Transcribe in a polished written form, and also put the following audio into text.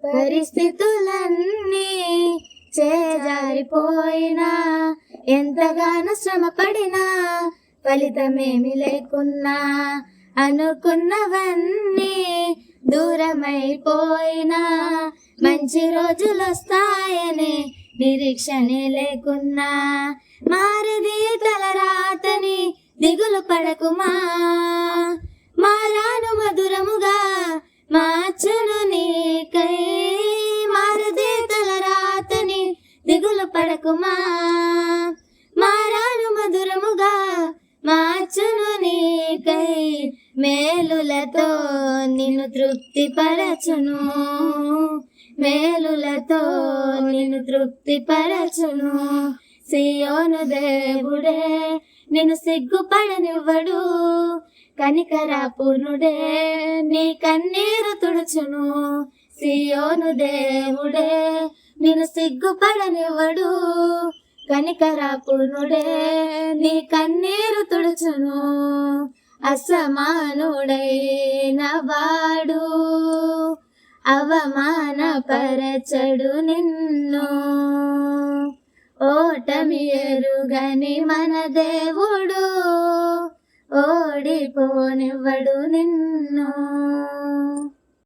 పరిస్థితులన్నీ చేజారిపోయినా, ఎంతగానో శ్రమ పడినా ఫలితమేమి లేకున్నా, అనుకున్నవన్నీ దూరమైపోయినా, మంచి రోజులు వస్తాయని నిరీక్షణే లేకున్నా, మారది తలరాతని దిగులు పడకుమా, మారాను మధురముగా మార్చును నీకై, మారది తలరాతని దిగులు పడకుమా, మారాను మధురముగా మార్చును నీకై, మేలులతో నిన్ను తృప్తిపరచును, మేలులతో నిన్ను తృప్తిపరచును. సియోను దేవుడే నిన్ను సిగ్గుపడనివ్వడు, కనికరాపూర్ణుడే నీ కన్నీరు తుడుచును. సియోను దేవుడే నిన్ను సిగ్గుపడనివ్వడు, కనికరాపూర్ణుడే నీ కన్నీరు తుడుచును. అసమానుడైన వాడు అవమానపరచడు నిన్ను, ఓటమి ఎరుగని మన దేవుడు ఓడిపోనివ్వడు నిన్ను.